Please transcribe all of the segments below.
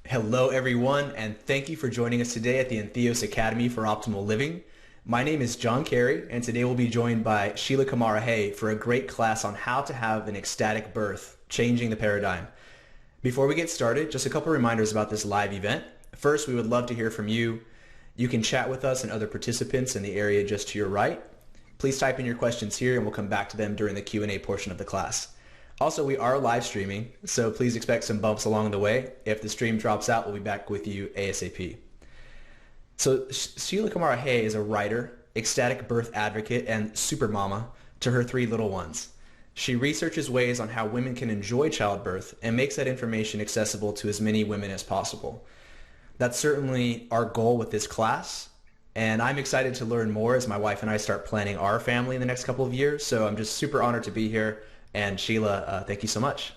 Hello, everyone, and thank you for joining us today at the Entheos Academy for Optimal Living. My name is John Carey, and today we'll be joined by Sheila Kamara Hay for a great class on how to have an ecstatic birth, changing the paradigm. Before we get started, just a couple reminders about this live event. First, we would love to hear from you. You can chat with us and other participants in the area just to your right. Please type in your questions here, and we'll come back to them during the Q&A portion of the class. Also, we are live streaming, so please expect some bumps along the way. If the stream drops out, we'll be back with you ASAP. So Sheila Kamara Hay is a writer, ecstatic birth advocate, and super mama to her 3 little ones. She researches ways on how women can enjoy childbirth and makes that information accessible to as many women as possible. That's certainly our goal with this class, and I'm excited to learn more as my wife and I start planning our family in the next couple of years, so I'm just super honored to be here. And Sheila, thank you so much.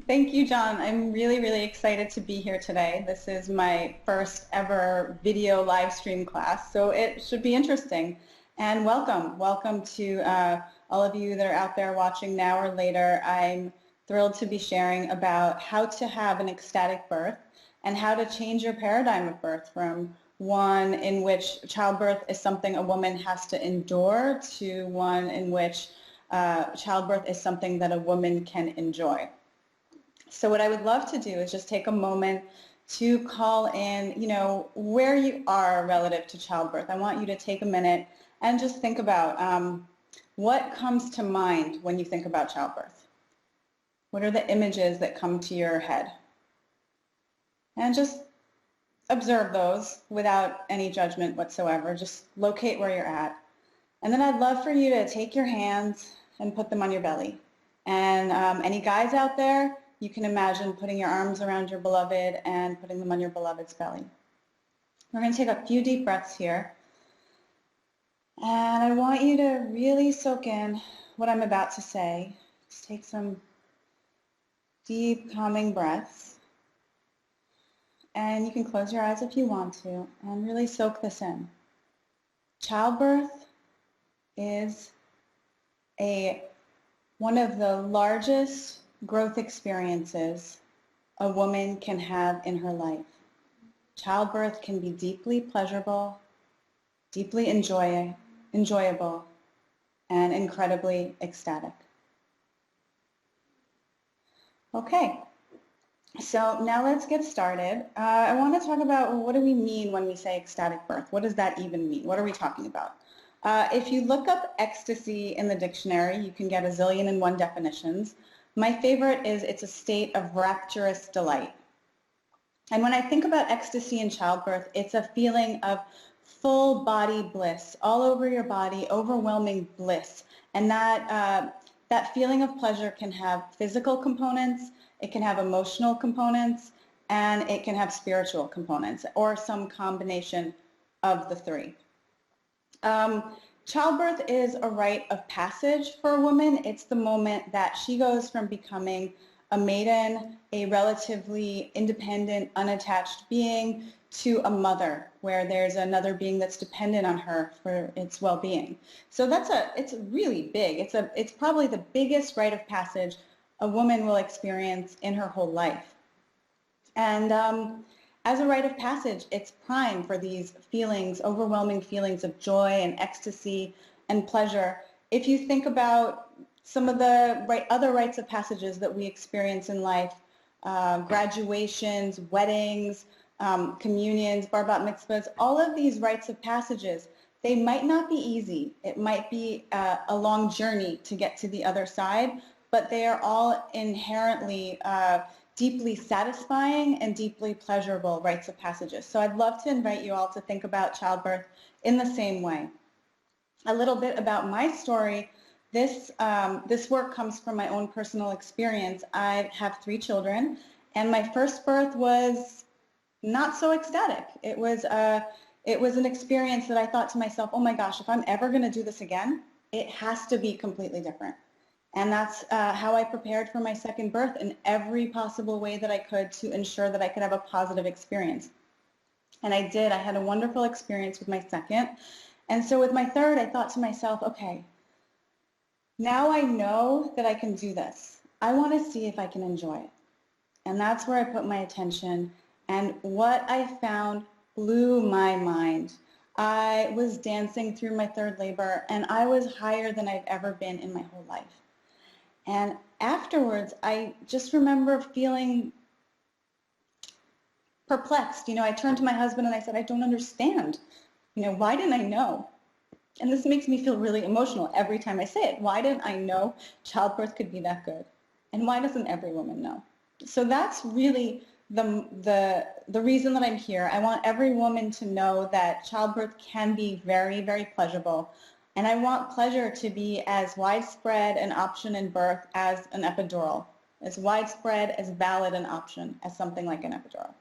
Thank you, John. I'm really excited to be here today. This is my first ever video live stream class, so it should be interesting. And welcome to all of you that are out there watching now or later. I'm thrilled to be sharing about how to have an ecstatic birth and how to change your paradigm of birth from one in which childbirth is something a woman has to endure to one in which childbirth is something that a woman can enjoy. So what I would love to do is just take a moment to call in, where you are relative to childbirth. I want you to take a minute and just think about what comes to mind when you think about childbirth. What are the images that come to your head? And just observe those without any judgment whatsoever. Just locate where you're at. And then I'd love for you to take your hands and put them on your belly. And any guys out there, you can imagine putting your arms around your beloved and putting them on your beloved's belly. We're going to take a few deep breaths here. And I want you to really soak in what I'm about to say. Just take some deep, calming breaths. And you can close your eyes if you want to and really soak this in. Childbirth is one of the largest growth experiences a woman can have in her life. Childbirth can be deeply pleasurable, deeply enjoyable, and incredibly ecstatic. Okay, so now let's get started. I want to talk about what do we mean when we say ecstatic birth? What does that even mean? What are we talking about? If you look up ecstasy in the dictionary, you can get a zillion and one definitions. My favorite is it's a state of rapturous delight. And when I think about ecstasy in childbirth, it's a feeling of full body bliss, all over your body, overwhelming bliss. And that feeling of pleasure can have physical components, it can have emotional components, and it can have spiritual components, or some combination of the 3. Childbirth is a rite of passage for a woman. It's the moment that she goes from becoming a maiden, a relatively independent, unattached being, to a mother, where there's another being that's dependent on her for its well-being. So it's really big. It's probably the biggest rite of passage a woman will experience in her whole life. And as a rite of passage, it's prime for these feelings, overwhelming feelings of joy and ecstasy and pleasure. If you think about some of the other rites of passages that we experience in life, graduations, weddings, communions, bar bat mitzvahs, all of these rites of passages, they might not be easy. It might be a long journey to get to the other side, but they are all inherently deeply satisfying and deeply pleasurable rites of passages. So I'd love to invite you all to think about childbirth in the same way. A little bit about my story. This work comes from my own personal experience. I have 3 children, and my first birth was not so ecstatic. It was an experience that I thought to myself, oh my gosh, if I'm ever going to do this again, it has to be completely different. And that's how I prepared for my second birth in every possible way that I could to ensure that I could have a positive experience. And I did. I had a wonderful experience with my second. And so with my third, I thought to myself, okay, now I know that I can do this. I want to see if I can enjoy it. And that's where I put my attention. And what I found blew my mind. I was dancing through my third labor, and I was higher than I've ever been in my whole life. And afterwards, I just remember feeling perplexed. I turned to my husband and I said, I don't understand. Why didn't I know? And this makes me feel really emotional every time I say it. Why didn't I know childbirth could be that good? And why doesn't every woman know? So that's really the reason that I'm here. I want every woman to know that childbirth can be very, very pleasurable. And I want pleasure to be as widespread an option in birth as an epidural, as widespread, as valid an option as something like an epidural.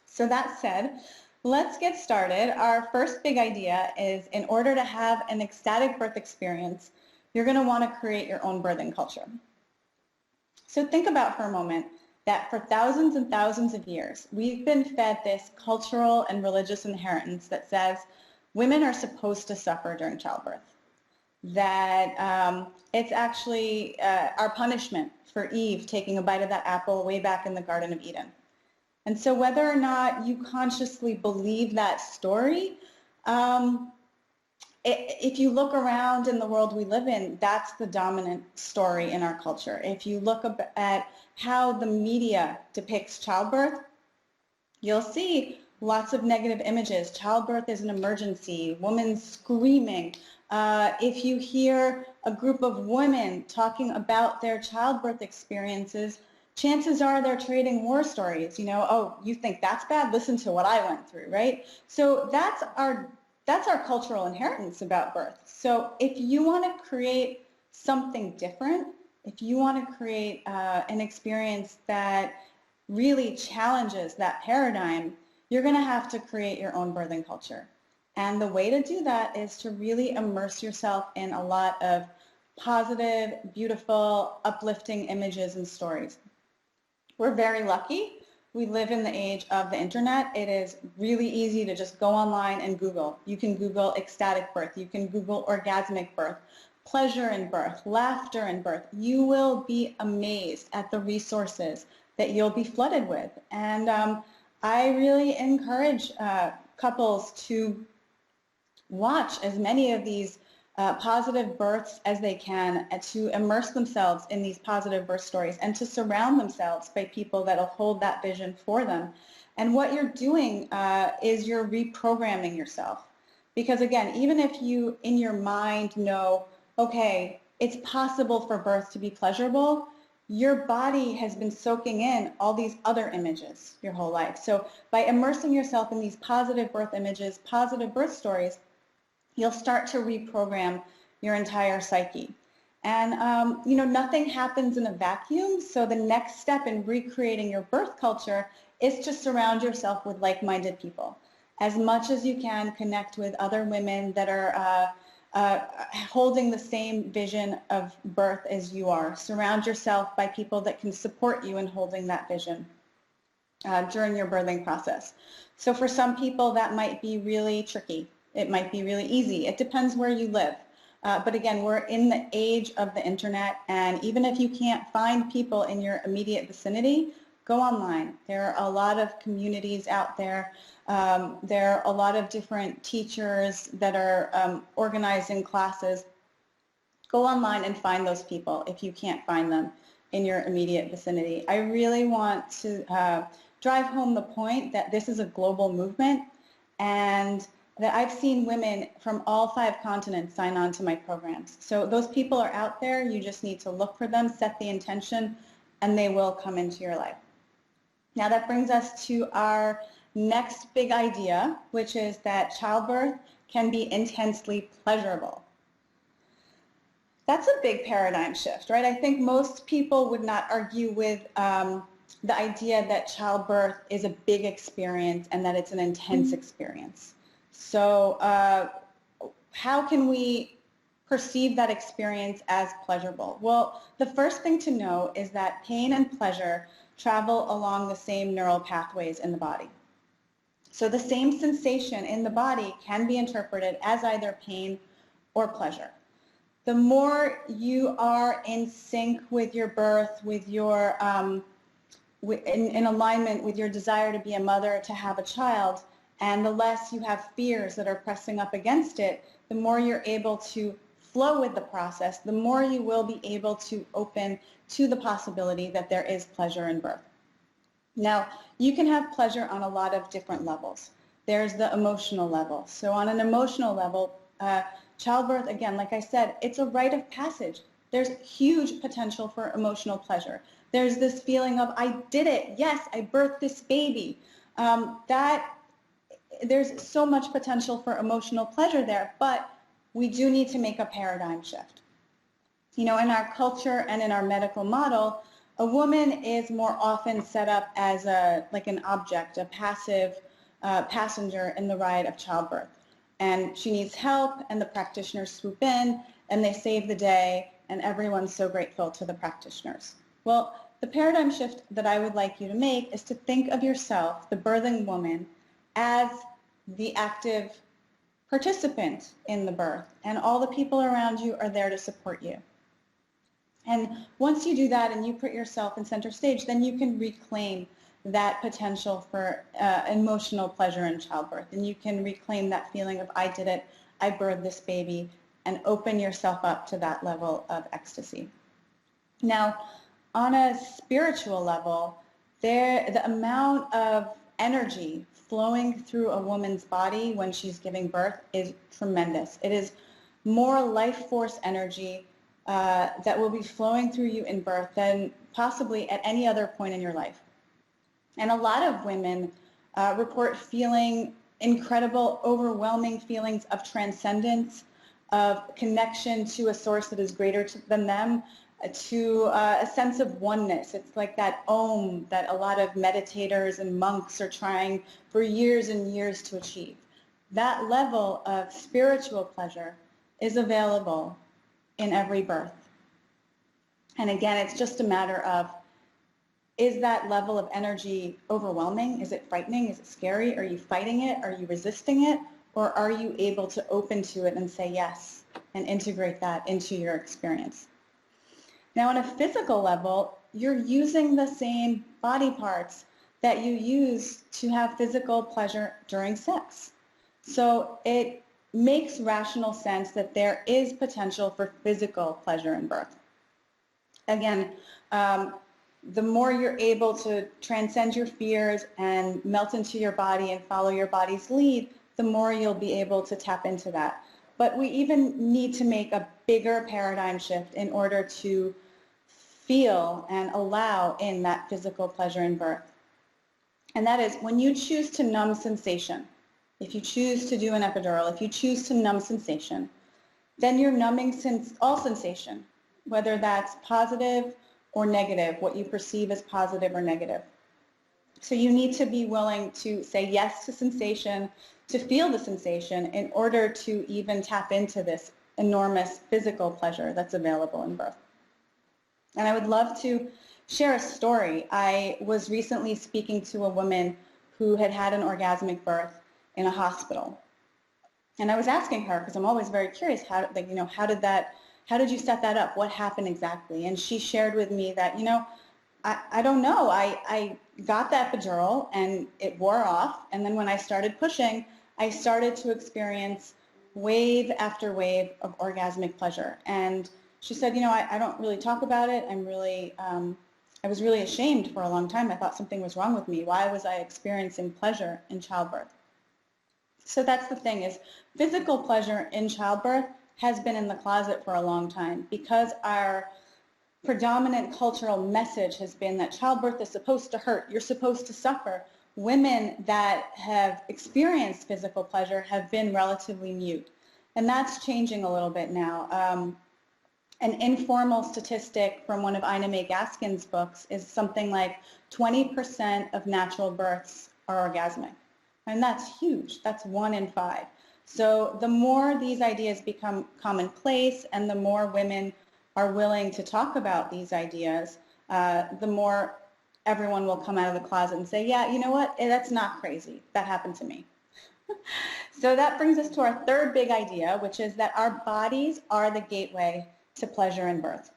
So that said, let's get started. Our first big idea is, in order to have an ecstatic birth experience, you're going to want to create your own birthing culture. So think about for a moment that for thousands and thousands of years, we've been fed this cultural and religious inheritance that says women are supposed to suffer during childbirth, that it's actually our punishment for Eve taking a bite of that apple way back in the Garden of Eden. And so whether or not you consciously believe that story, if you look around in the world we live in, that's the dominant story in our culture. If you look at how the media depicts childbirth, you'll see lots of negative images. Childbirth is an emergency, women screaming. If you hear a group of women talking about their childbirth experiences, chances are they're trading war stories. Oh, you think that's bad? Listen to what I went through, right? So that's our cultural inheritance about birth. So if you want to create something different, if you want to create an experience that really challenges that paradigm, you're going to have to create your own birthing culture. And the way to do that is to really immerse yourself in a lot of positive, beautiful, uplifting images and stories. We're very lucky. We live in the age of the internet. It is really easy to just go online and Google. You can Google ecstatic birth. You can Google orgasmic birth, pleasure in birth, laughter in birth. You will be amazed at the resources that you'll be flooded with. And I really encourage couples to watch as many of these positive births as they can, and to immerse themselves in these positive birth stories, and to surround themselves by people that will hold that vision for them. And what you're doing is you're reprogramming yourself. Because again, even if you in your mind know, okay, it's possible for birth to be pleasurable, your body has been soaking in all these other images your whole life. So by immersing yourself in these positive birth images, positive birth stories, you'll start to reprogram your entire psyche. And, nothing happens in a vacuum, so the next step in recreating your birth culture is to surround yourself with like-minded people. As much as you can, connect with other women that are holding the same vision of birth as you are. Surround yourself by people that can support you in holding that vision during your birthing process. So for some people, that might be really tricky. It might be really easy. It depends where you live. But again, we're in the age of the internet, and even if you can't find people in your immediate vicinity, go online. There are a lot of communities out there. There are a lot of different teachers that are organizing classes. Go online and find those people if you can't find them in your immediate vicinity. I really want to drive home the point that this is a global movement, and that I've seen women from all 5 continents sign on to my programs. So those people are out there. You just need to look for them, set the intention, and they will come into your life. Now that brings us to our next big idea, which is that childbirth can be intensely pleasurable. That's a big paradigm shift, right? I think most people would not argue with the idea that childbirth is a big experience and that it's an intense experience. So how can we perceive that experience as pleasurable? Well, the first thing to know is that pain and pleasure travel along the same neural pathways in the body. So the same sensation in the body can be interpreted as either pain or pleasure. The more you are in sync with your birth, with your in alignment with your desire to be a mother, to have a child, and the less you have fears that are pressing up against it, the more you're able to flow with the process, the more you will be able to open to the possibility that there is pleasure in birth. Now, you can have pleasure on a lot of different levels. There's the emotional level. So on an emotional level, childbirth, again, like I said, it's a rite of passage. There's huge potential for emotional pleasure. There's this feeling of, I did it. Yes, I birthed this baby. There's so much potential for emotional pleasure there, but we do need to make a paradigm shift. You know, in our culture and in our medical model, a woman is more often set up as like an object, a passive passenger in the ride of childbirth. And she needs help, and the practitioners swoop in, and they save the day, and everyone's so grateful to the practitioners. Well, the paradigm shift that I would like you to make is to think of yourself, the birthing woman, as the active participant in the birth, and all the people around you are there to support you. And once you do that and you put yourself in center stage, then you can reclaim that potential for emotional pleasure in childbirth, and you can reclaim that feeling of, I did it, I birthed this baby, and open yourself up to that level of ecstasy. Now, on a spiritual level, the amount of energy flowing through a woman's body when she's giving birth is tremendous. It is more life force energy that will be flowing through you in birth than possibly at any other point in your life. And a lot of women report feeling incredible, overwhelming feelings of transcendence, of connection to a source that is greater than them, to a sense of oneness. It's like that Om that a lot of meditators and monks are trying for years and years to achieve. That level of spiritual pleasure is available in every birth. And again, it's just a matter of, is that level of energy overwhelming? Is it frightening? Is it scary? Are you fighting it? Are you resisting it? Or are you able to open to it and say yes and integrate that into your experience? Now, on a physical level, you're using the same body parts that you use to have physical pleasure during sex. So it makes rational sense that there is potential for physical pleasure in birth. Again, the more you're able to transcend your fears and melt into your body and follow your body's lead, the more you'll be able to tap into that. But we even need to make a bigger paradigm shift in order to feel and allow in that physical pleasure in birth. And that is when you choose to numb sensation, if you choose to do an epidural, if you choose to numb sensation, then you're numbing all sensation, whether that's positive or negative, what you perceive as positive or negative. So you need to be willing to say yes to sensation, to feel the sensation in order to even tap into this enormous physical pleasure that's available in birth. And I would love to share a story. I was recently speaking to a woman who had had an orgasmic birth in a hospital. And I was asking her, because I'm always very curious, how did you set that up? What happened exactly? And she shared with me that, I don't know. I got the epidural and it wore off. And then when I started pushing, I started to experience wave after wave of orgasmic pleasure. And she said, I don't really talk about it. I was really ashamed for a long time. I thought something was wrong with me. Why was I experiencing pleasure in childbirth? So that's the thing, is physical pleasure in childbirth has been in the closet for a long time because our predominant cultural message has been that childbirth is supposed to hurt. You're supposed to suffer. Women that have experienced physical pleasure have been relatively mute. And that's changing a little bit now. An informal statistic from one of Ina May Gaskin's books is something like 20% of natural births are orgasmic. And that's huge. That's 1 in 5. So the more these ideas become commonplace and the more women are willing to talk about these ideas, the more everyone will come out of the closet and say, yeah, you know what, that's not crazy. That happened to me. So that brings us to our third big idea, which is that our bodies are the gateway to pleasure and birth.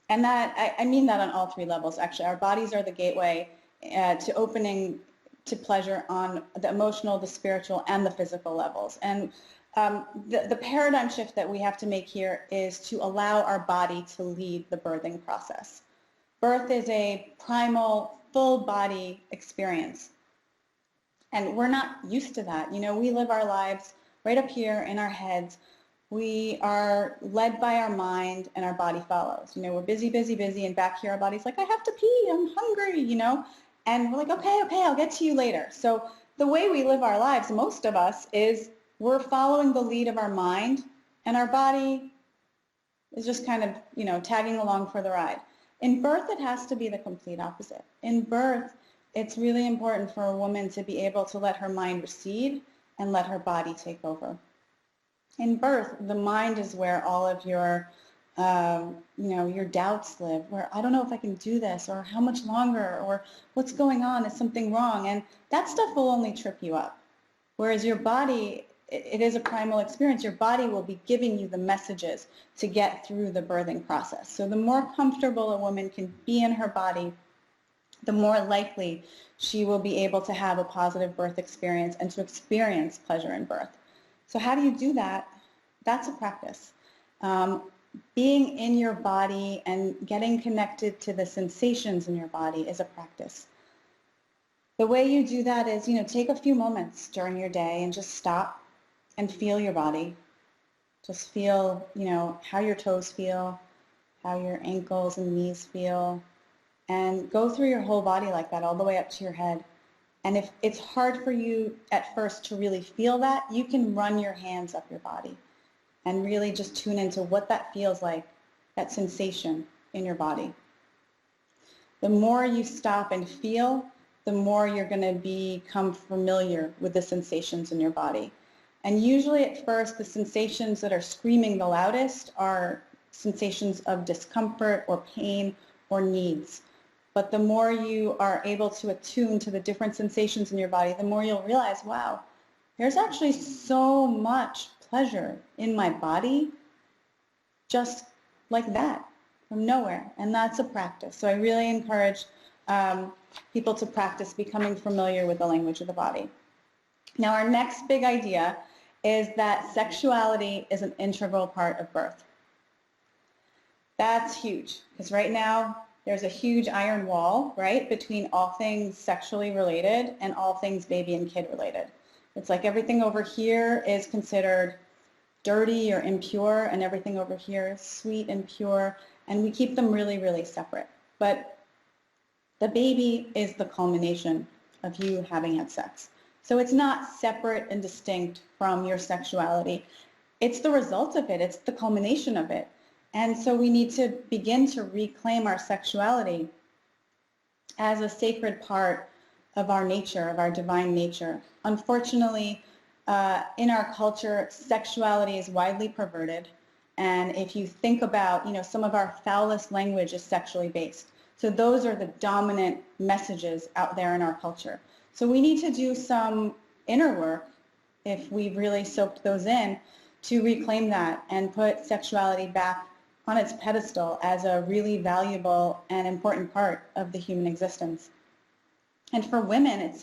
And I mean that on all three levels, actually. Our bodies are the gateway to opening to pleasure on the emotional, the spiritual, and the physical levels. And the paradigm shift that we have to make here is to allow our body to lead the birthing process. Birth is a primal, full body experience. And we're not used to that. You know, we live our lives right up here in our heads. We are led by our mind and our body follows. You know, we're busy, busy, busy, and back here our body's like, I have to pee, I'm hungry, you know. And we're like, okay, I'll get to you later. So the way we live our lives, most of us, is we're following the lead of our mind, and our body is just kind of, you know, tagging along for the ride. In birth, it has to be the complete opposite. In birth, it's really important for a woman to be able to let her mind recede and let her body take over. In birth, the mind is where all of your, you know, your doubts live, where I don't know if I can do this, or how much longer, or what's going on, is something wrong? And that stuff will only trip you up. Whereas your body, it is a primal experience. Your body will be giving you the messages to get through the birthing process. So the more comfortable a woman can be in her body, the more likely she will be able to have a positive birth experience and to experience pleasure in birth. So how do you do that? That's a practice. Being in your body and getting connected to the sensations in your body is a practice. The way you do that is, you know, take a few moments during your day and just stop and feel your body. Just feel, you know, how your toes feel, how your ankles and knees feel, and go through your whole body like that all the way up to your head. And if it's hard for you at first to really feel that, you can run your hands up your body and really just tune into what that feels like, that sensation in your body. The more you stop and feel, the more you're going to become familiar with the sensations in your body. And usually at first, the sensations that are screaming the loudest are sensations of discomfort or pain or needs. But the more you are able to attune to the different sensations in your body, the more you'll realize, wow, there's actually so much pleasure in my body just like that, from nowhere. And that's a practice. So I really encourage people to practice becoming familiar with the language of the body. Now, our next big idea is that sexuality is an integral part of birth. That's huge, because right now, there's a huge iron wall, right, between all things sexually related and all things baby and kid related. It's like everything over here is considered dirty or impure, and everything over here is sweet and pure, and we keep them really, really separate. But the baby is the culmination of you having had sex. So it's not separate and distinct from your sexuality. It's the result of it. It's the culmination of it. And so we need to begin to reclaim our sexuality as a sacred part of our nature, of our divine nature. Unfortunately, in our culture, sexuality is widely perverted. And if you think about, you know, some of our foulest language is sexually based. So those are the dominant messages out there in our culture. So we need to do some inner work, if we've really soaked those in, to reclaim that and put sexuality back on its pedestal as a really valuable and important part of the human existence. And for women,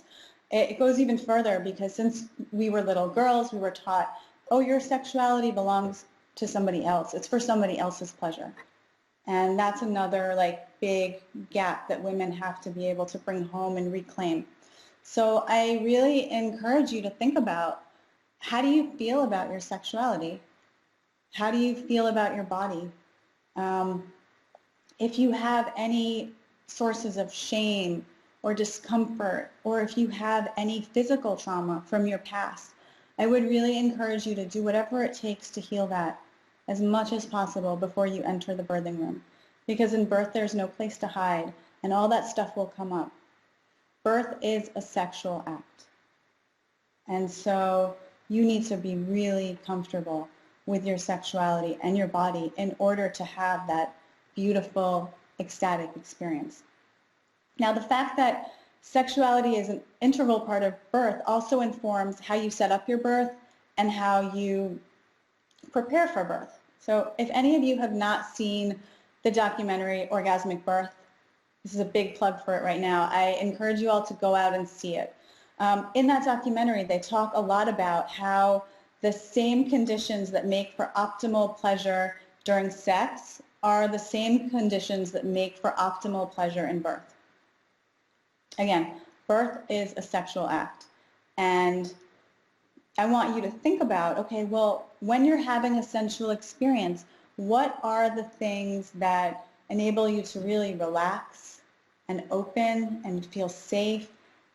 it goes even further, because since we were little girls, we were taught, oh, your sexuality belongs to somebody else. It's for somebody else's pleasure. And that's another like big gap that women have to be able to bring home and reclaim. So I really encourage you to think about, how do you feel about your sexuality? How do you feel about your body? If you have any sources of shame or discomfort, or if you have any physical trauma from your past, I would really encourage you to do whatever it takes to heal that as much as possible before you enter the birthing room. Because in birth, there's no place to hide, and all that stuff will come up. Birth is a sexual act. And so you need to be really comfortable with your sexuality and your body in order to have that beautiful, ecstatic experience. Now, the fact that sexuality is an integral part of birth also informs how you set up your birth and how you prepare for birth. So if any of you have not seen the documentary Orgasmic Birth. This is a big plug for it right now. I encourage you all to go out and see it. In that documentary, they talk a lot about how the same conditions that make for optimal pleasure during sex are the same conditions that make for optimal pleasure in birth. Again, birth is a sexual act. And I want you to think about, okay, well, when you're having a sensual experience, what are the things that enable you to really relax and open and feel safe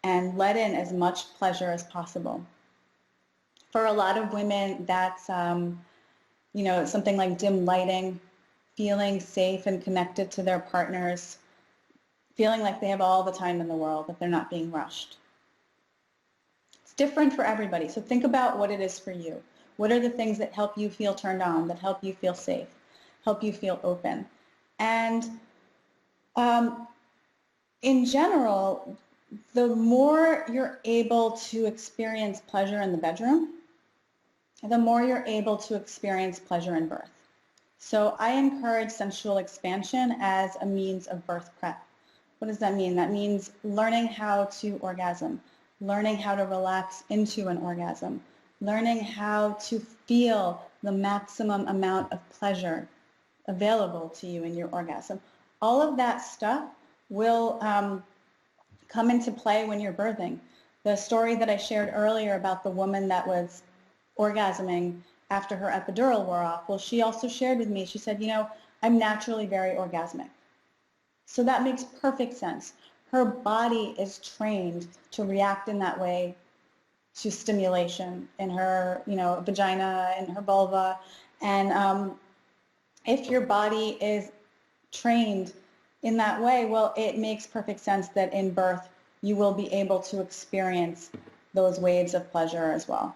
and let in as much pleasure as possible? For a lot of women, that's something like dim lighting, feeling safe and connected to their partners, feeling like they have all the time in the world, that they're not being rushed. It's different for everybody, so think about what it is for you. What are the things that help you feel turned on, that help you feel safe, help you feel open? And in general, the more you're able to experience pleasure in the bedroom, the more you're able to experience pleasure in birth. So I encourage sensual expansion as a means of birth prep. What does that mean? That means learning how to orgasm, learning how to relax into an orgasm, learning how to feel the maximum amount of pleasure available to you in your orgasm. All of that stuff will come into play when you're birthing. The story that I shared earlier about the woman that was orgasming after her epidural wore off, well, she also shared with me, she said, I'm naturally very orgasmic. So that makes perfect sense. Her body is trained to react in that way to stimulation in her, vagina and her vulva. And if your body is trained in that way, well, it makes perfect sense that in birth you will be able to experience those waves of pleasure as well.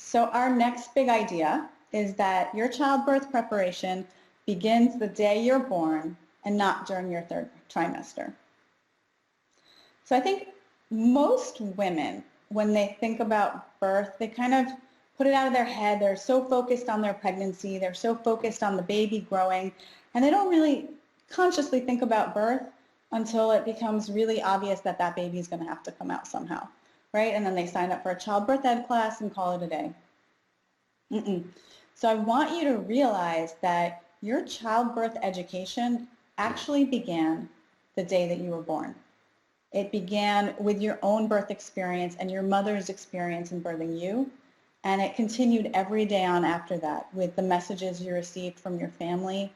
So our next big idea is that your childbirth preparation begins the day you're born and not during your third trimester. So I think most women, when they think about birth, they kind of put it out of their head. They're so focused on their pregnancy. They're so focused on the baby growing. And they don't really consciously think about birth until it becomes really obvious that that baby is going to have to come out somehow, right? And then they sign up for a childbirth ed class and call it a day. So I want you to realize that your childbirth education actually began the day that you were born. It began with your own birth experience and your mother's experience in birthing you, and it continued every day on after that with the messages you received from your family,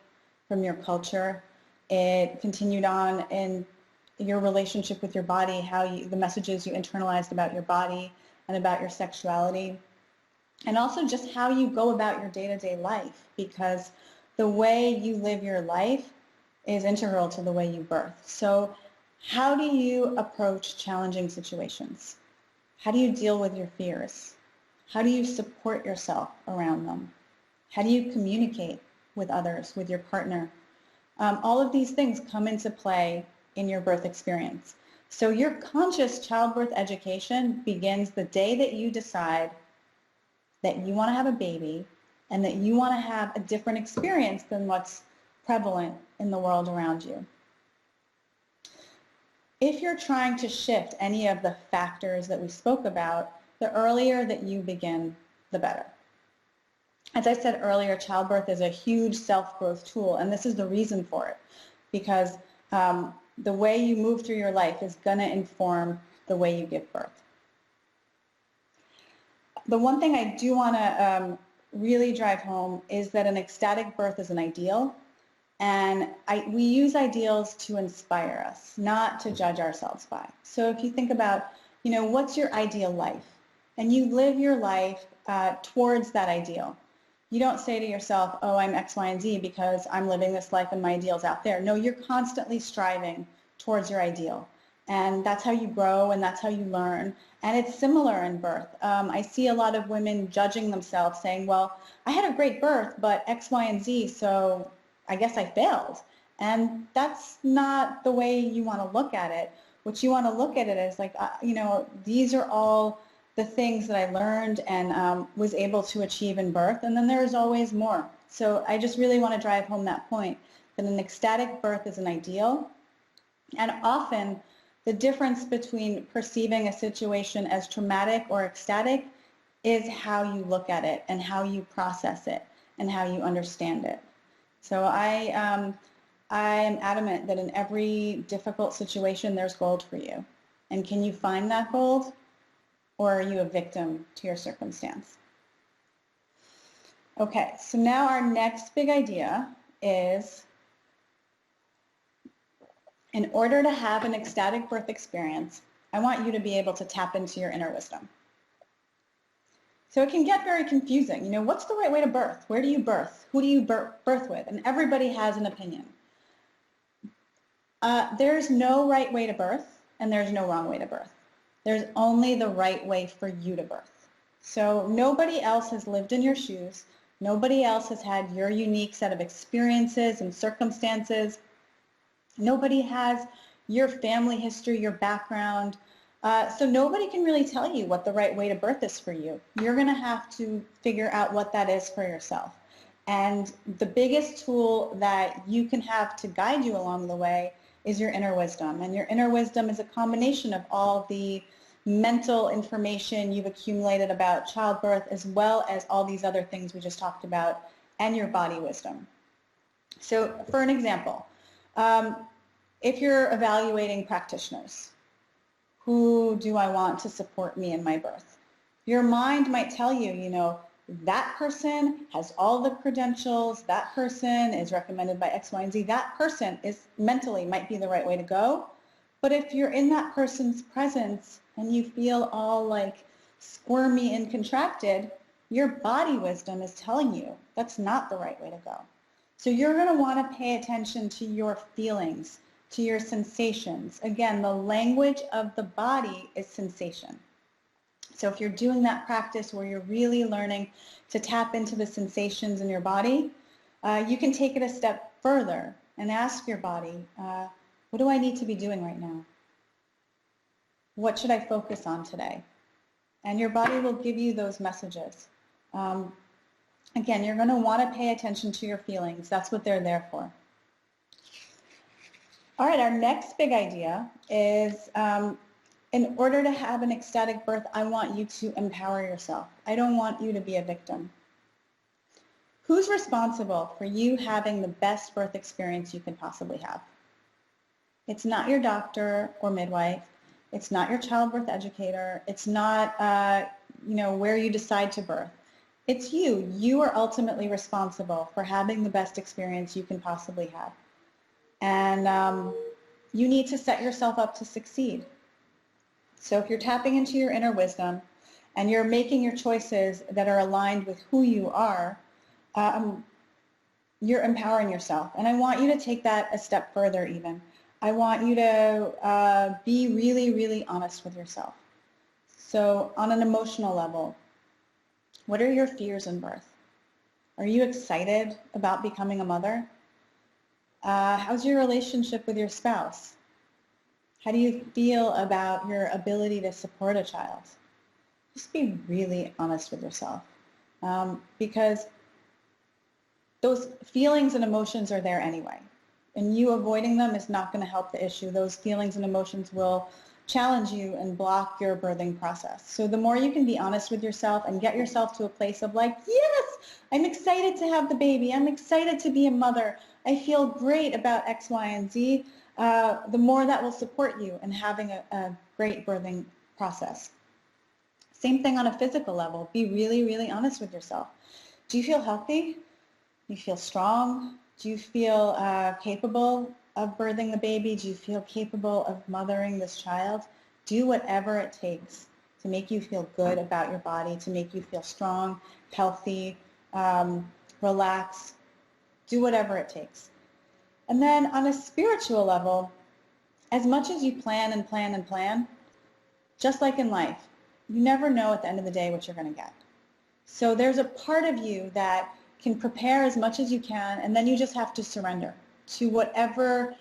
from your culture. It continued on in your relationship with your body, the messages you internalized about your body and about your sexuality, and also just how you go about your day-to-day life, because the way you live your life is integral to the way you birth. So how do you approach challenging situations? How do you deal with your fears? How do you support yourself around them? How do you communicate with others, with your partner? All of these things come into play in your birth experience. So your conscious childbirth education begins the day that you decide that you want to have a baby and that you want to have a different experience than what's prevalent in the world around you. If you're trying to shift any of the factors that we spoke about, the earlier that you begin, the better. As I said earlier, childbirth is a huge self-growth tool, and this is the reason for it, because the way you move through your life is going to inform the way you give birth. The one thing I do want to really drive home is that an ecstatic birth is an ideal, and we use ideals to inspire us, not to judge ourselves by. So if you think about, what's your ideal life? And you live your life towards that ideal. You don't say to yourself, oh, I'm X, Y, and Z because I'm living this life and my ideal's out there. No, you're constantly striving towards your ideal. And that's how you grow and that's how you learn. And it's similar in birth. I see a lot of women judging themselves saying, well, I had a great birth, but X, Y, and Z, so I guess I failed. And that's not the way you want to look at it. What you want to look at it as like, these are all the things that I learned and was able to achieve in birth, and then there's always more. So I just really want to drive home that point, that an ecstatic birth is an ideal, and often the difference between perceiving a situation as traumatic or ecstatic is how you look at it and how you process it and how you understand it. So I am adamant that in every difficult situation there's gold for you. And can you find that gold, or are you a victim to your circumstance? Okay, so now our next big idea is, in order to have an ecstatic birth experience, I want you to be able to tap into your inner wisdom. So it can get very confusing. You know, what's the right way to birth? Where do you birth? Who do you birth with? And everybody has an opinion. There's no right way to birth, and there's no wrong way to birth. There's only the right way for you to birth. So nobody else has lived in your shoes. Nobody else has had your unique set of experiences and circumstances. Nobody has your family history, your background. So nobody can really tell you what the right way to birth is for you. You're going to have to figure out what that is for yourself. And the biggest tool that you can have to guide you along the way is your inner wisdom. And your inner wisdom is a combination of all the mental information you've accumulated about childbirth, as well as all these other things we just talked about, and your body wisdom. So for an example, if you're evaluating practitioners, who do I want to support me in my birth? Your mind might tell you, you know, that person has all the credentials, that person is recommended by X, Y, and Z, that person is mentally might be the right way to go. But if you're in that person's presence and you feel all like squirmy and contracted, your body wisdom is telling you that's not the right way to go. So you're going to want to pay attention to your feelings, to your sensations. Again, the language of the body is sensation. So if you're doing that practice where you're really learning to tap into the sensations in your body, you can take it a step further and ask your body, what do I need to be doing right now? What should I focus on today? And your body will give you those messages. Again, you're going to want to pay attention to your feelings. That's what they're there for. All right, our next big idea is, in order to have an ecstatic birth, I want you to empower yourself. I don't want you to be a victim. Who's responsible for you having the best birth experience you can possibly have? It's not your doctor or midwife. It's not your childbirth educator. It's not, where you decide to birth. It's you. You are ultimately responsible for having the best experience you can possibly have. And you need to set yourself up to succeed. So if you're tapping into your inner wisdom and you're making your choices that are aligned with who you are, you're empowering yourself. And I want you to take that a step further even. I want you to be really, really honest with yourself. So on an emotional level, what are your fears in birth? Are you excited about becoming a mother? How's your relationship with your spouse? How do you feel about your ability to support a child? Just be really honest with yourself, because those feelings and emotions are there anyway, and you avoiding them is not going to help the issue. Those feelings and emotions will challenge you and block your birthing process. So the more you can be honest with yourself and get yourself to a place of like, yes, I'm excited to have the baby. I'm excited to be a mother. I feel great about X, Y, and Z. The more that will support you in having a great birthing process. Same thing on a physical level. Be really, really honest with yourself. Do you feel healthy? Do you feel strong? Do you feel capable of birthing the baby? Do you feel capable of mothering this child? Do whatever it takes to make you feel good about your body, to make you feel strong, healthy, relaxed. Do whatever it takes. And then on a spiritual level, as much as you plan and plan and plan, just like in life, you never know at the end of the day what you're going to get. So there's a part of you that can prepare as much as you can, and then you just have to surrender to whatever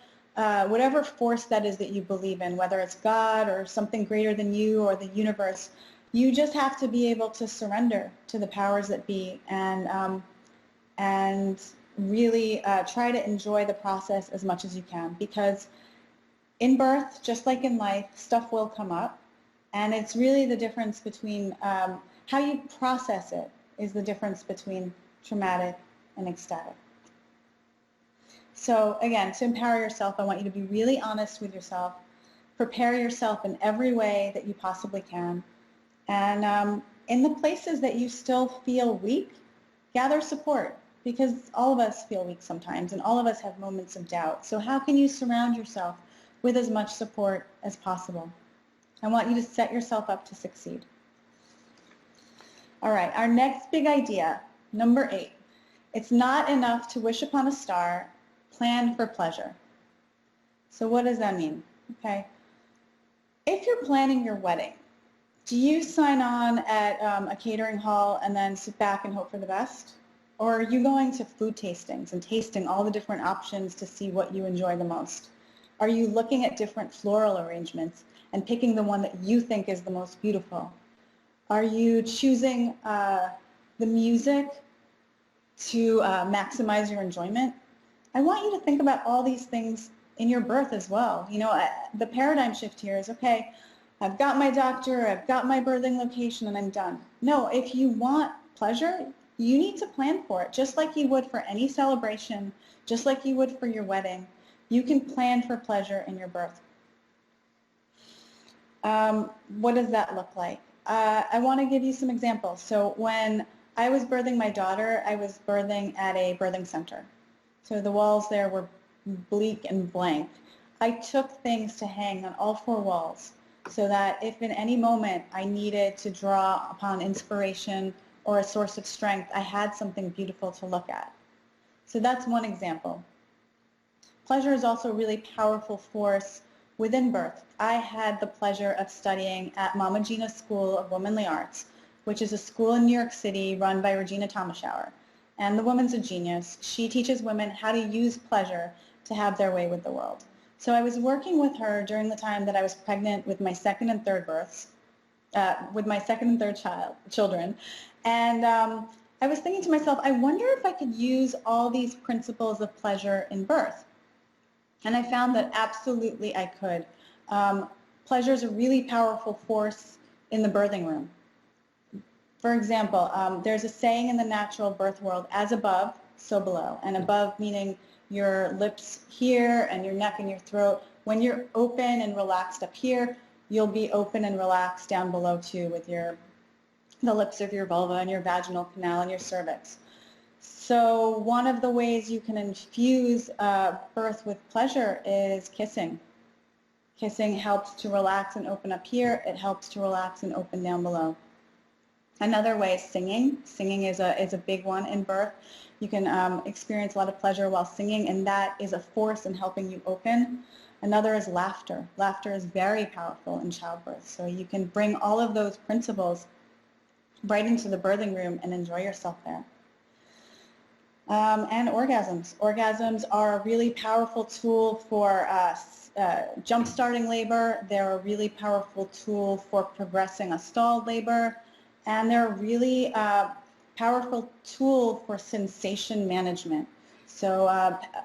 force that is that you believe in, whether it's God or something greater than you or the universe. You just have to be able to surrender to the powers that be and really try to enjoy the process as much as you can, because in birth, just like in life, stuff will come up, and it's really the difference between how you process it is the difference between traumatic and ecstatic. So again, to empower yourself, I want you to be really honest with yourself, prepare yourself in every way that you possibly can, and in the places that you still feel weak, gather support, because all of us feel weak sometimes, and all of us have moments of doubt. So how can you surround yourself with as much support as possible? I want you to set yourself up to succeed. All right, our next big idea, number 8. It's not enough to wish upon a star, plan for pleasure. So what does that mean? Okay. If you're planning your wedding, do you sign on at a catering hall and then sit back and hope for the best? Or are you going to food tastings and tasting all the different options to see what you enjoy the most? Are you looking at different floral arrangements and picking the one that you think is the most beautiful? Are you choosing the music to maximize your enjoyment? I want you to think about all these things in your birth as well. You know, the paradigm shift here is, okay, I've got my doctor, I've got my birthing location, and I'm done. No, if you want pleasure, you need to plan for it, just like you would for any celebration, just like you would for your wedding. You can plan for pleasure in your birth. What does that look like? I want to give you some examples. So when I was birthing my daughter, I was birthing at a birthing center. So the walls there were bleak and blank. I took things to hang on all 4 walls so that if in any moment I needed to draw upon inspiration or a source of strength, I had something beautiful to look at. So that's one example. Pleasure is also a really powerful force within birth. I had the pleasure of studying at Mama Gina's School of Womanly Arts, which is a school in New York City run by Regina Thomashour. And the woman's a genius. She teaches women how to use pleasure to have their way with the world. So I was working with her during the time that I was pregnant with my second and third births, with my second and third children. And I was thinking to myself, I wonder if I could use all these principles of pleasure in birth. And I found that absolutely I could. Pleasure is a really powerful force in the birthing room. For example, there's a saying in the natural birth world, as above, so below. And above meaning your lips here and your neck and your throat. When you're open and relaxed up here, you'll be open and relaxed down below too with the lips of your vulva and your vaginal canal and your cervix. So one of the ways you can infuse birth with pleasure is kissing. Kissing helps to relax and open up here. It helps to relax and open down below. Another way is singing. Singing is a big one in birth. You can experience a lot of pleasure while singing, and that is a force in helping you open. Another is laughter. Laughter is very powerful in childbirth. So you can bring all of those principles right into the birthing room and enjoy yourself there. And orgasms. Orgasms are a really powerful tool for jump-starting labor. They're a really powerful tool for progressing a stalled labor. And they're a really powerful tool for sensation management. So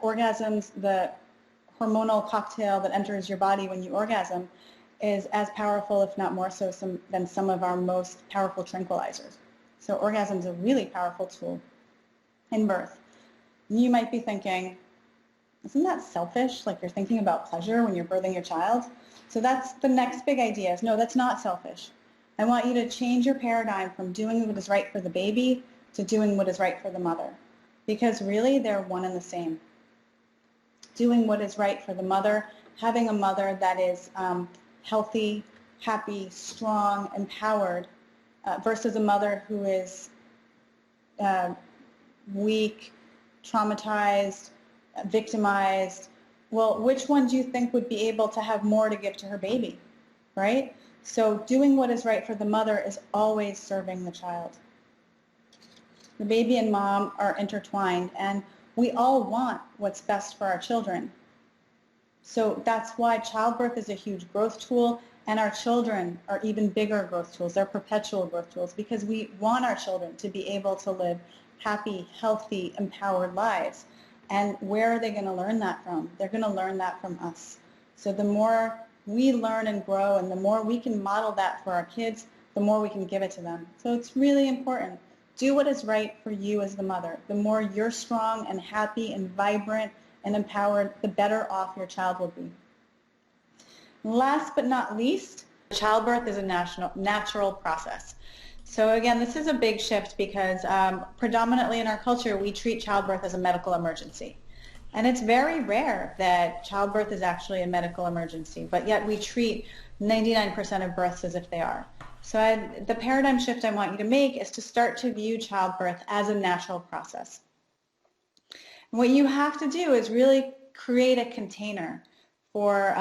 orgasms, the hormonal cocktail that enters your body when you orgasm, is as powerful, if not more so, than some of our most powerful tranquilizers. So orgasm is a really powerful tool in birth. You might be thinking, isn't that selfish? Like you're thinking about pleasure when you're birthing your child? So that's the next big idea is, no, that's not selfish. I want you to change your paradigm from doing what is right for the baby to doing what is right for the mother. Because really, they're one and the same. Doing what is right for the mother, having a mother that is healthy, happy, strong, empowered, versus a mother who is weak, traumatized, victimized. Well, which one do you think would be able to have more to give to her baby, right? So doing what is right for the mother is always serving the child. The baby and mom are intertwined, and we all want what's best for our children. So that's why childbirth is a huge growth tool, and our children are even bigger growth tools. They're perpetual growth tools because we want our children to be able to live happy, healthy, empowered lives. And where are they going to learn that from? They're going to learn that from us. So the more we learn and grow and the more we can model that for our kids, the more we can give it to them. So it's really important. Do what is right for you as the mother. The more you're strong and happy and vibrant and empowered, the better off your child will be. Last but not least, childbirth is a natural process. So again, this is a big shift because predominantly in our culture, we treat childbirth as a medical emergency. And it's very rare that childbirth is actually a medical emergency, but yet we treat 99% of births as if they are. So the paradigm shift I want you to make is to start to view childbirth as a natural process. And what you have to do is really create a container for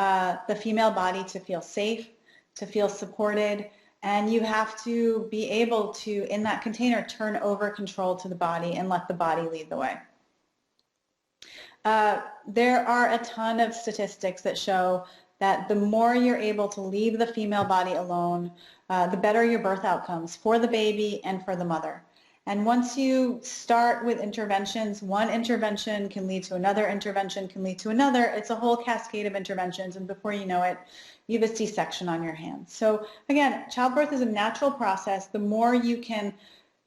the female body to feel safe, to feel supported, and you have to be able to, in that container, turn over control to the body and let the body lead the way. There are a ton of statistics that show that the more you're able to leave the female body alone, the better your birth outcomes for the baby and for the mother. And once you start with interventions, one intervention can lead to another intervention, can lead to another. It's a whole cascade of interventions, and before you know it, you have a C-section on your hands. So again, childbirth is a natural process. The more you can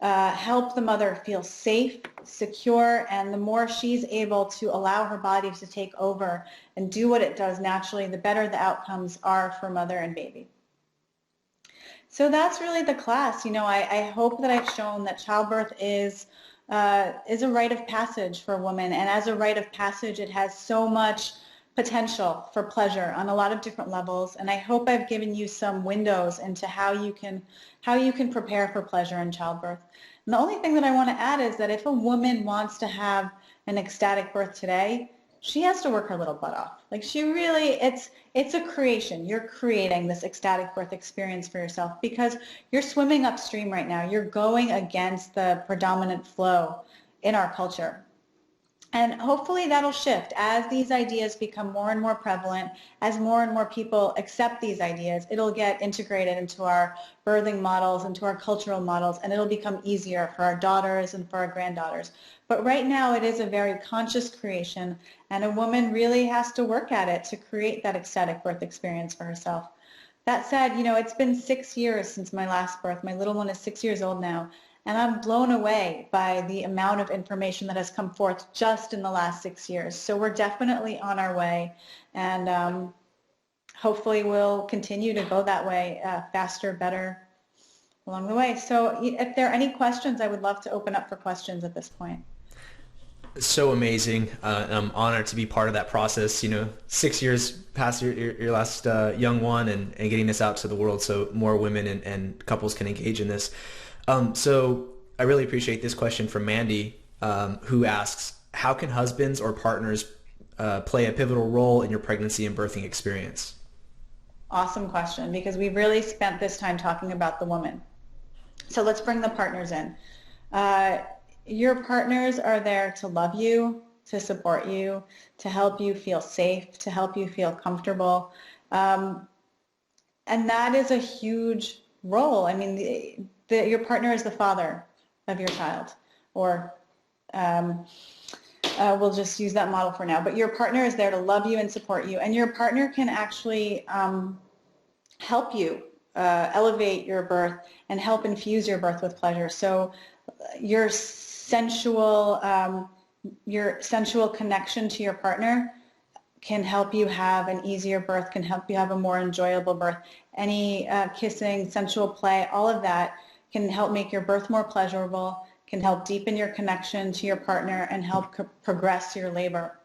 help the mother feel safe, secure, and the more she's able to allow her body to take over and do what it does naturally, the better the outcomes are for mother and baby. So that's really the class. You know, I hope that I've shown that childbirth is a rite of passage for women, and as a rite of passage, it has so much potential for pleasure on a lot of different levels. And I hope I've given you some windows into how you can prepare for pleasure in childbirth. And the only thing that I want to add is that if a woman wants to have an ecstatic birth today, she has to work her little butt off. Like she really, it's a creation. You're creating this ecstatic birth experience for yourself because you're swimming upstream right now. You're going against the predominant flow in our culture. And hopefully that'll shift as these ideas become more and more prevalent, as more and more people accept these ideas. It'll get integrated into our birthing models, into our cultural models, and it'll become easier for our daughters and for our granddaughters. But right now it is a very conscious creation, and a woman really has to work at it to create that ecstatic birth experience for herself. That said, you know, it's been 6 years since my last birth. My little one is 6 years old now. And I'm blown away by the amount of information that has come forth just in the last 6 years. So we're definitely on our way, and hopefully we'll continue to go that way, faster, better along the way. So if there are any questions, I would love to open up for questions at this point. So amazing. I'm honored to be part of that process. You know, 6 years past your last young one and getting this out to the world so more women and couples can engage in this. So I really appreciate this question from Mandy, who asks, how can husbands or partners play a pivotal role in your pregnancy and birthing experience? Awesome question, because we've really spent this time talking about the woman. So let's bring the partners in. Your partners are there to love you, to support you, to help you feel safe, to help you feel comfortable. And that is a huge role. I mean, your partner is the father of your child, or we'll just use that model for now. But your partner is there to love you and support you, and your partner can actually help you elevate your birth and help infuse your birth with pleasure. So your sensual connection to your partner can help you have an easier birth, can help you have a more enjoyable birth. Any kissing, sensual play, all of that can help make your birth more pleasurable, can help deepen your connection to your partner, and help progress your labor.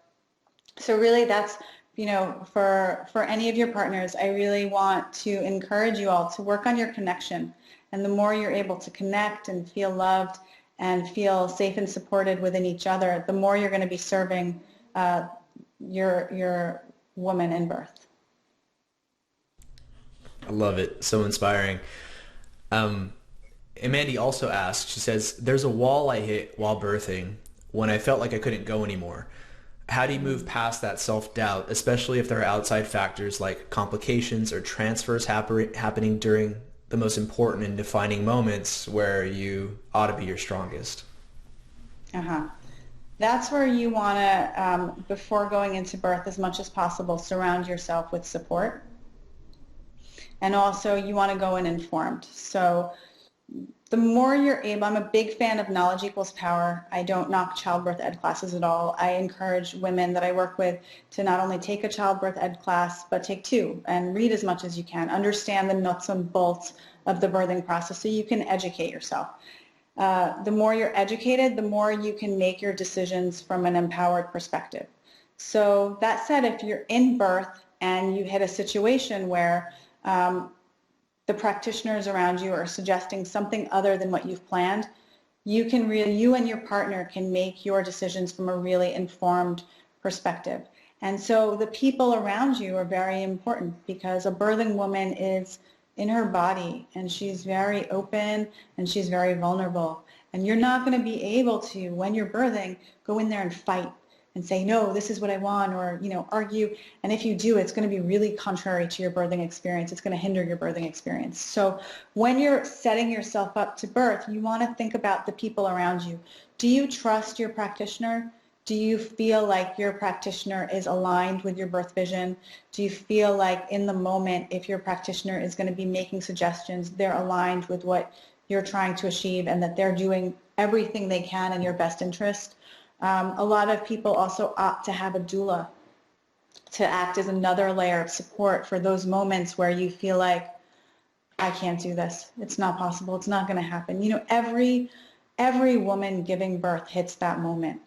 So really that's, you know, for any of your partners, I really want to encourage you all to work on your connection. And the more you're able to connect and feel loved and feel safe and supported within each other, the more you're going to be serving your woman in birth. I love it. So inspiring. And Mandy also asks, she says, there's a wall I hit while birthing when I felt like I couldn't go anymore. How do you move past that self-doubt, especially if there are outside factors like complications or transfers happening during the most important and defining moments where you ought to be your strongest? Uh-huh. That's where you want to, before going into birth as much as possible, surround yourself with support. And also you want to go in informed. So the more you're able, I'm a big fan of knowledge equals power. I don't knock childbirth ed classes at all. I encourage women that I work with to not only take a childbirth ed class, but take two and read as much as you can. Understand the nuts and bolts of the birthing process so you can educate yourself. The more you're educated, the more you can make your decisions from an empowered perspective. So that said, if you're in birth and you hit a situation where the practitioners around you are suggesting something other than what you've planned, you and your partner can make your decisions from a really informed perspective. And so the people around you are very important because a birthing woman is in her body and she's very open and she's very vulnerable. And you're not going to be able to, when you're birthing, go in there and fight and say, no, this is what I want, or, argue. And if you do, it's going to be really contrary to your birthing experience. It's going to hinder your birthing experience. So when you're setting yourself up to birth, you want to think about the people around you. Do you trust your practitioner? Do you feel like your practitioner is aligned with your birth vision? Do you feel like in the moment, if your practitioner is going to be making suggestions, they're aligned with what you're trying to achieve and that they're doing everything they can in your best interest? A lot of people also opt to have a doula to act as another layer of support for those moments where you feel like, I can't do this. It's not possible. It's not going to happen. Every woman giving birth hits that moment.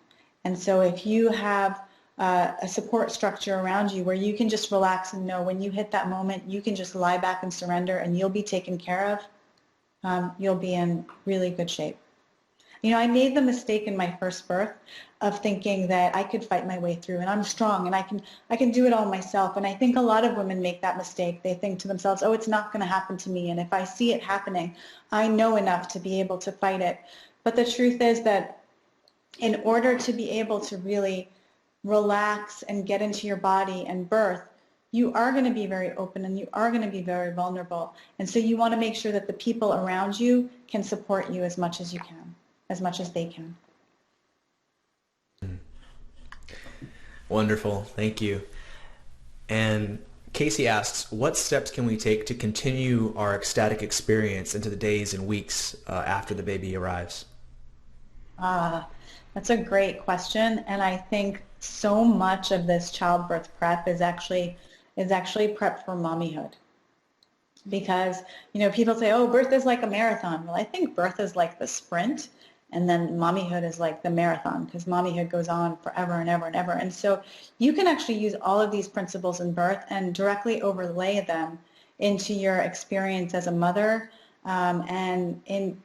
And so if you have a support structure around you where you can just relax and know when you hit that moment, you can just lie back and surrender and you'll be taken care of, you'll be in really good shape. I made the mistake in my first birth of thinking that I could fight my way through and I'm strong and I can do it all myself. And I think a lot of women make that mistake. They think to themselves, oh, it's not going to happen to me. And if I see it happening, I know enough to be able to fight it. But the truth is that in order to be able to really relax and get into your body and birth, you are going to be very open and you are going to be very vulnerable. And so you want to make sure that the people around you can support you as much as you can, as much as they can. Wonderful. Thank you. And Casey asks, what steps can we take to continue our ecstatic experience into the days and weeks after the baby arrives? That's a great question. And I think so much of this childbirth prep is actually prep for mommyhood. Because, people say, oh, birth is like a marathon. Well, I think birth is like the sprint. And then mommyhood is like the marathon because mommyhood goes on forever and ever and ever. And so you can actually use all of these principles in birth and directly overlay them into your experience as a mother and in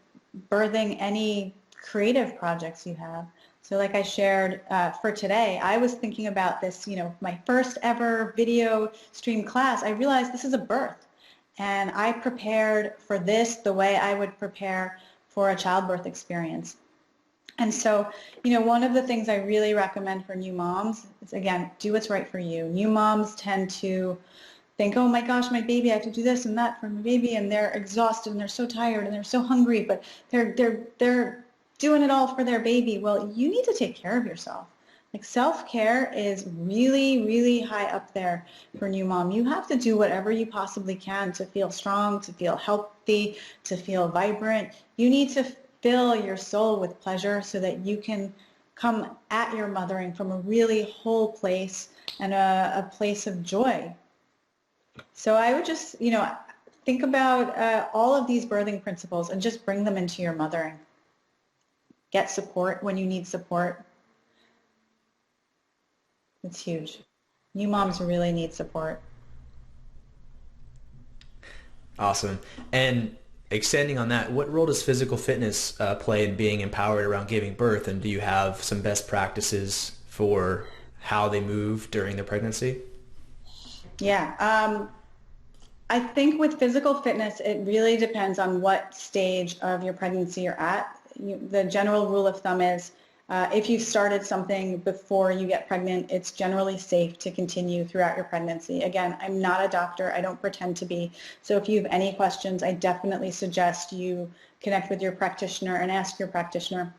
birthing any creative projects you have. So like I shared for today, I was thinking about this, my first ever video stream class. I realized this is a birth. And I prepared for this the way I would prepare for a childbirth experience. And so, one of the things I really recommend for new moms is, again, do what's right for you. New moms tend to think, oh my gosh, my baby, I have to do this and that for my baby, and they're exhausted and they're so tired and they're so hungry, but they're doing it all for their baby. Well, you need to take care of yourself. Like self-care is really, really high up there for new mom. You have to do whatever you possibly can to feel strong, to feel healthy, to feel vibrant. You need to fill your soul with pleasure so that you can come at your mothering from a really whole place and a place of joy. So I would just, think about all of these birthing principles and just bring them into your mothering. Get support when you need support. It's huge. New moms really need support. Awesome. And extending on that, what role does physical fitness play in being empowered around giving birth? And do you have some best practices for how they move during the pregnancy? Yeah. I think with physical fitness, it really depends on what stage of your pregnancy you're at. The general rule of thumb is If you've started something before you get pregnant, it's generally safe to continue throughout your pregnancy. Again, I'm not a doctor. I don't pretend to be. So if you have any questions, I definitely suggest you connect with your practitioner and ask your practitioner.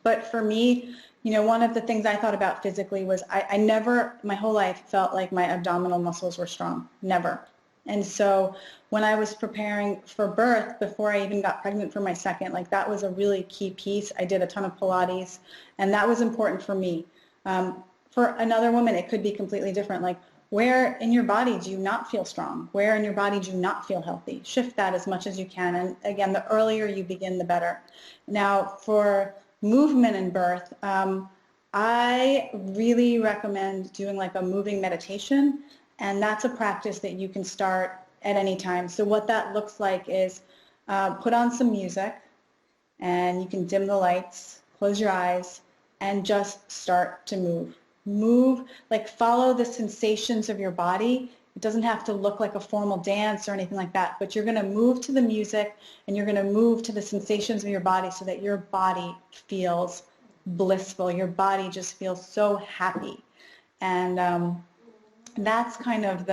But for me, one of the things I thought about physically was I never, my whole life, felt like my abdominal muscles were strong. Never. And so when I was preparing for birth, before I even got pregnant for my second, like that was a really key piece. I did a ton of Pilates, and that was important for me. For another woman, it could be completely different. Like, where in your body do you not feel strong? Where in your body do you not feel healthy? Shift that as much as you can. And again, the earlier you begin, the better. Now, for movement in birth, I really recommend doing like a moving meditation, and that's a practice that you can start at any time. So what that looks like is put on some music, and you can dim the lights, close your eyes, and just start to move. Move, like follow the sensations of your body. It doesn't have to look like a formal dance or anything like that, but you're going to move to the music, and you're going to move to the sensations of your body so that your body feels blissful. Your body just feels so happy. And that's kind of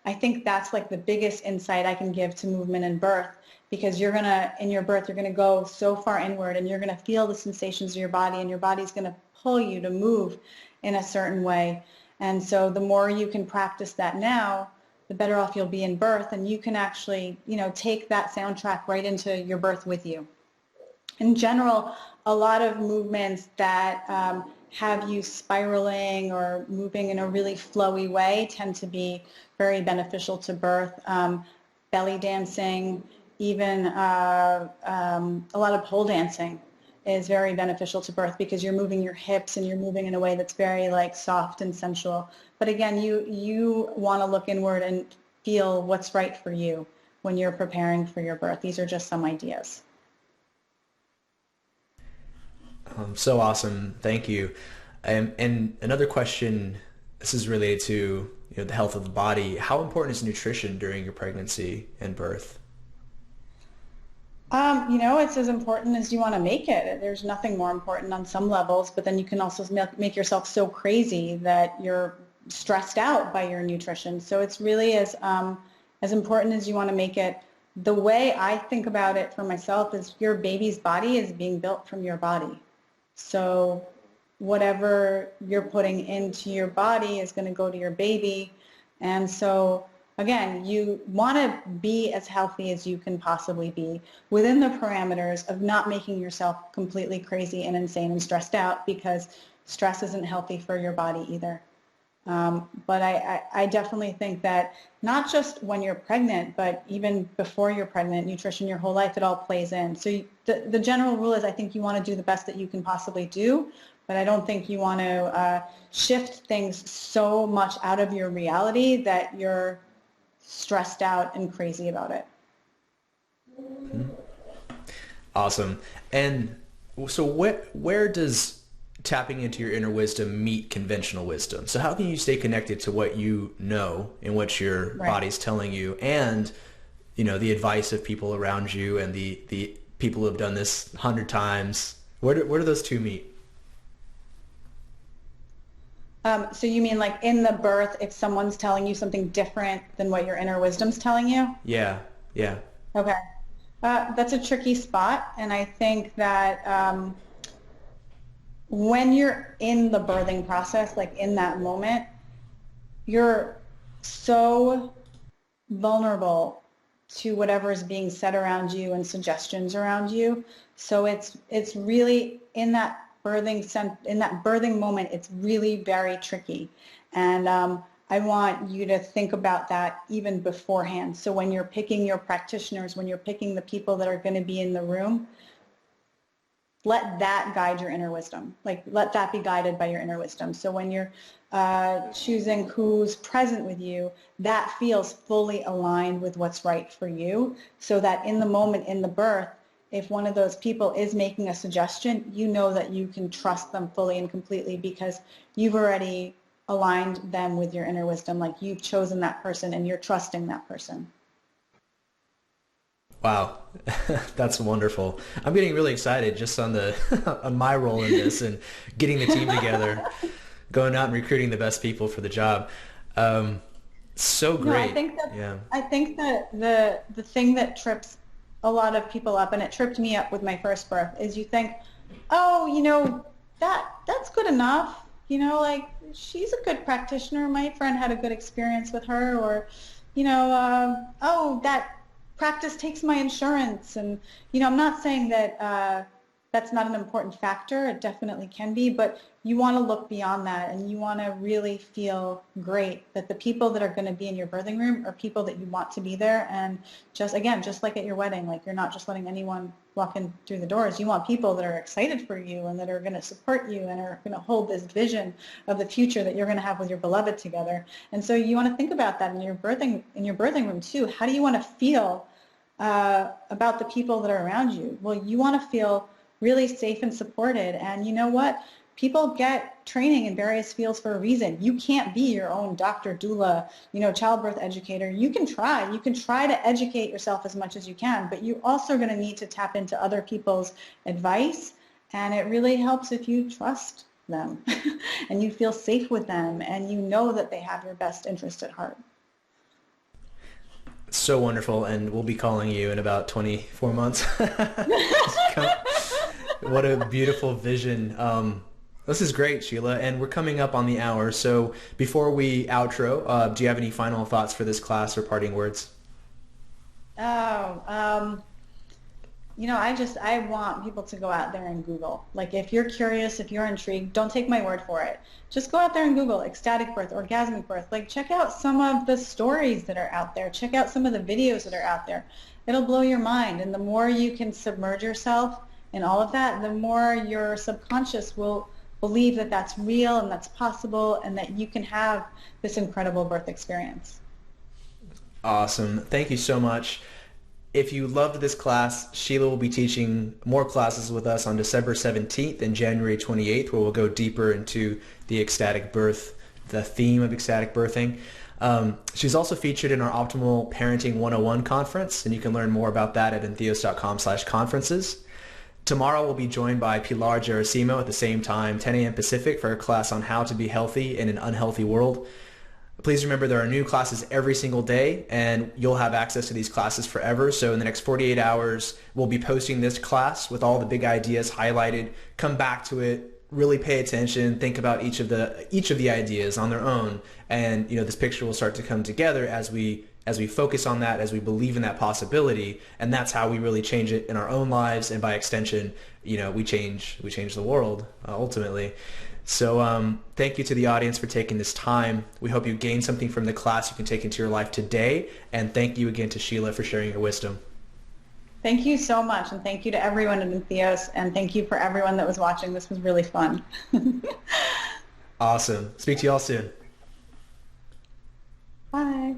I think that's like the biggest insight I can give to movement in birth, because in your birth, you're going to go so far inward, and you're going to feel the sensations of your body, and your body's going to pull you to move in a certain way. And so the more you can practice that now, the better off you'll be in birth, and you can actually, take that soundtrack right into your birth with you. In general, a lot of movements that have you spiraling or moving in a really flowy way tend to be very beneficial to birth. Belly dancing, even a lot of pole dancing is very beneficial to birth, because you're moving your hips and you're moving in a way that's very like soft and sensual. But again, you want to look inward and feel what's right for you when you're preparing for your birth. These are just some ideas. So awesome. Thank you. And another question, this is related to the health of the body. How important is nutrition during your pregnancy and birth? It's as important as you want to make it. There's nothing more important on some levels, but then you can also make yourself so crazy that you're stressed out by your nutrition. So it's really as important as you want to make it. The way I think about it for myself is your baby's body is being built from your body. So whatever you're putting into your body is going to go to your baby. And so again, you want to be as healthy as you can possibly be within the parameters of not making yourself completely crazy and insane and stressed out, because stress isn't healthy for your body either. But I definitely think that not just when you're pregnant, but even before you're pregnant, nutrition your whole life, it all plays in. So the general rule is I think you want to do the best that you can possibly do, but I don't think you want to shift things so much out of your reality that you're stressed out and crazy about it. Awesome. And so where does tapping into your inner wisdom meet conventional wisdom? So how can you stay connected to what you know and what your body's telling you, and the advice of people around you and the people who have done this 100 times? Where do those two meet? So you mean like in the birth, if someone's telling you something different than what your inner wisdom's telling you? Yeah. Okay. That's a tricky spot, and I think that when you're in the birthing process, like in that moment, you're so vulnerable to whatever is being said around you and suggestions around you. So it's really in that birthing moment, it's really very tricky. And I want you to think about that even beforehand. So when you're picking your practitioners, when you're picking the people that are going to be in the room, let that guide your inner wisdom. Like, let that be guided by your inner wisdom. So when you're choosing who's present with you, that feels fully aligned with what's right for you, so that in the moment in the birth, if one of those people is making a suggestion, you know that you can trust them fully and completely, because you've already aligned them with your inner wisdom. Like, you've chosen that person and you're trusting that person. Wow, that's wonderful. I'm getting really excited just on the on my role in this and getting the team together, going out and recruiting the best people for the job. Um, so No, great. Yeah. I think that the thing that trips a lot of people up, and it tripped me up with my first birth, is you think, oh, that's good enough. Like she's a good practitioner. My friend had a good experience with her, or, oh, that practice takes my insurance. And, I'm not saying that that's not an important factor. It definitely can be, but you want to look beyond that, and you want to really feel great that the people that are going to be in your birthing room are people that you want to be there. And just like at your wedding, like you're not just letting anyone walk in through the doors. You want people that are excited for you and that are going to support you and are going to hold this vision of the future that you're going to have with your beloved together. And so you want to think about that in your birthing room too. How do you want to feel about the people that are around you? Well, you want to feel really safe and supported. And you know what? People get training in various fields for a reason. You can't be your own doctor, doula, childbirth educator. You can try. You can try to educate yourself as much as you can, but you're also going to need to tap into other people's advice. And it really helps if you trust them and you feel safe with them and you know that they have your best interest at heart. So wonderful, and we'll be calling you in about 24 months. What a beautiful vision. This is great, Sheila, and we're coming up on the hour. So before we outro, do you have any final thoughts for this class or parting words? I want people to go out there and Google. Like if you're curious, if you're intrigued, don't take my word for it. Just go out there and Google ecstatic birth, orgasmic birth. Like check out some of the stories that are out there. Check out some of the videos that are out there. It'll blow your mind. And the more you can submerge yourself in all of that, the more your subconscious will believe that that's real and that's possible and that you can have this incredible birth experience. Awesome. Thank you so much. If you loved this class, Sheila will be teaching more classes with us on December 17th and January 28th, where we'll go deeper into the ecstatic birth, the theme of ecstatic birthing. She's also featured in our Optimal Parenting 101 conference, and you can learn more about that at entheos.com/conferences. Tomorrow we'll be joined by Pilar Gerasimo at the same time, 10 a.m. Pacific, for a class on how to be healthy in an unhealthy world. Please remember there are new classes every single day, and you'll have access to these classes forever. So in the next 48 hours, we'll be posting this class with all the big ideas highlighted. Come back to it, really pay attention, think about each of the ideas on their own, and this picture will start to come together as we focus on that, as we believe in that possibility, and that's how we really change it in our own lives, and by extension, we change the world ultimately. So thank you to the audience for taking this time. We hope you gained something from the class you can take into your life today, and thank you again to Sheila for sharing your wisdom. Thank you so much, and thank you to everyone at Entheos, and thank you for everyone that was watching. This was really fun. Awesome. Speak to you all soon. Bye.